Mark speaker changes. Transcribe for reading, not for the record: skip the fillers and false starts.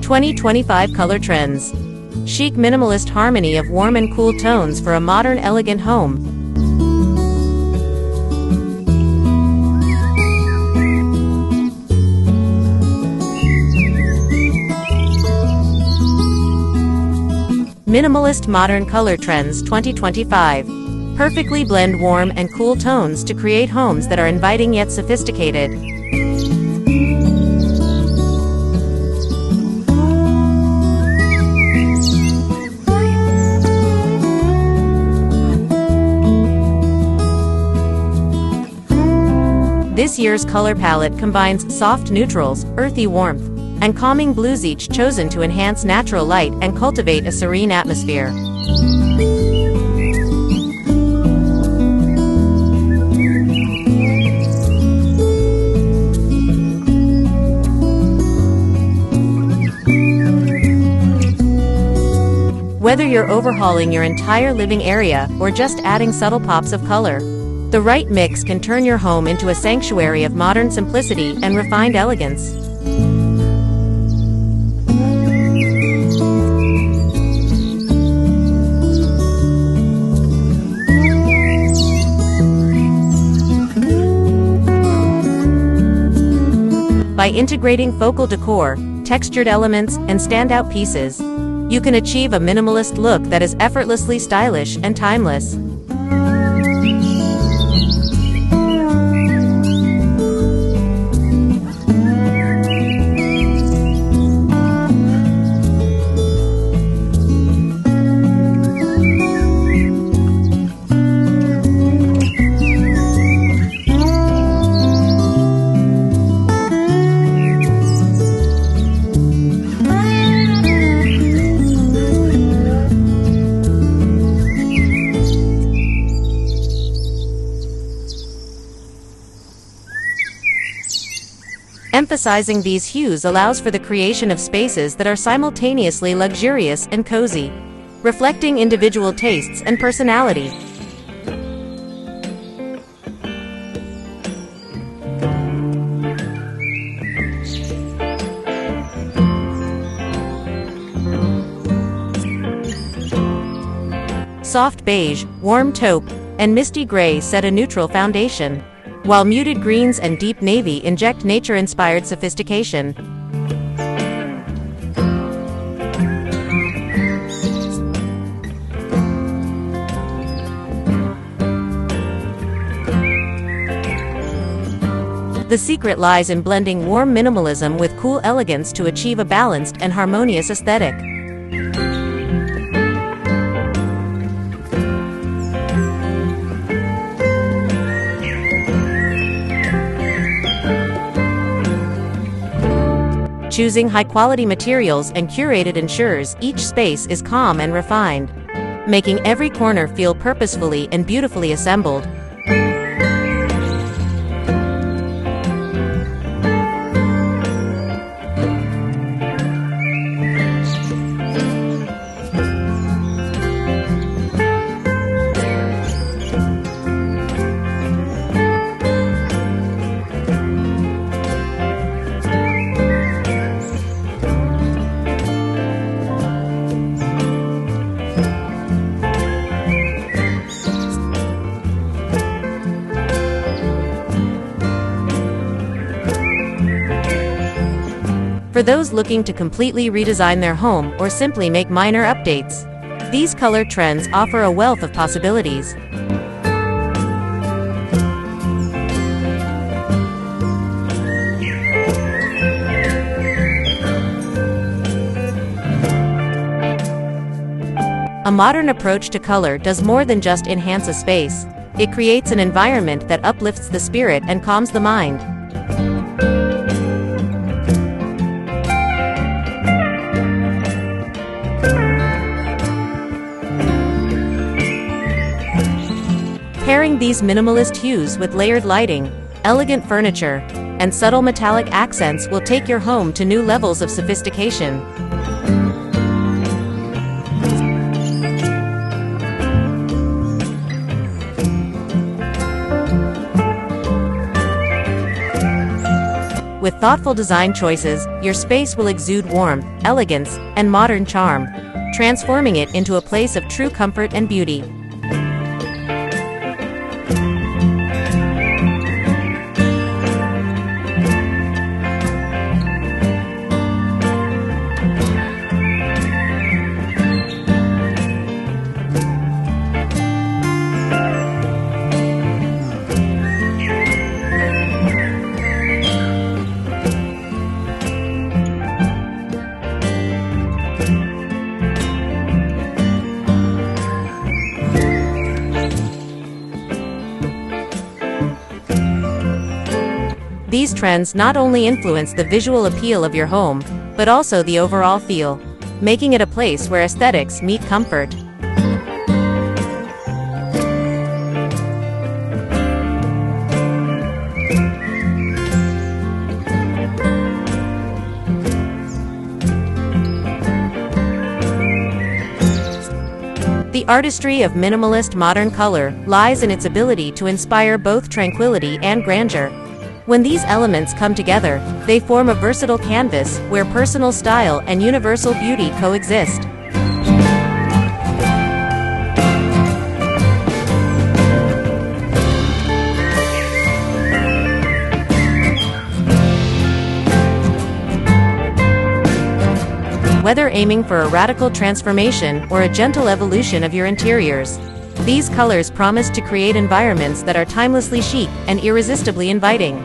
Speaker 1: 2025 Color Trends. Chic minimalist harmony of warm and cool tones for a modern, elegant home. Minimalist Modern Color Trends 2025. Perfectly blend warm and cool tones to create homes that are inviting yet sophisticated. This year's color palette combines soft neutrals, earthy warmth, and calming blues, each chosen to enhance natural light and cultivate a serene atmosphere. Whether you're overhauling your entire living area or just adding subtle pops of color, the right mix can turn your home into a sanctuary of modern simplicity and refined elegance. By integrating focal decor, textured elements, and standout pieces, you can achieve a minimalist look that is effortlessly stylish and timeless. Emphasizing these hues allows for the creation of spaces that are simultaneously luxurious and cozy, reflecting individual tastes and personality. Soft beige, warm taupe, and misty gray set a neutral foundation, while muted greens and deep navy inject nature-inspired sophistication. The secret lies in blending warm minimalism with cool elegance to achieve a balanced and harmonious aesthetic. Choosing high-quality materials and curated ensures each space is calm and refined, making every corner feel purposefully and beautifully assembled. For those looking to completely redesign their home or simply make minor updates, these color trends offer a wealth of possibilities. A modern approach to color does more than just enhance a space. It creates an environment that uplifts the spirit and calms the mind. Pairing these minimalist hues with layered lighting, elegant furniture, and subtle metallic accents will take your home to new levels of sophistication. With thoughtful design choices, your space will exude warmth, elegance, and modern charm, transforming it into a place of true comfort and beauty. These trends not only influence the visual appeal of your home, but also the overall feel, making it a place where aesthetics meet comfort. The artistry of minimalist modern color lies in its ability to inspire both tranquility and grandeur. When these elements come together, they form a versatile canvas where personal style and universal beauty coexist. Whether aiming for a radical transformation or a gentle evolution of your interiors, these colors promise to create environments that are timelessly chic and irresistibly inviting.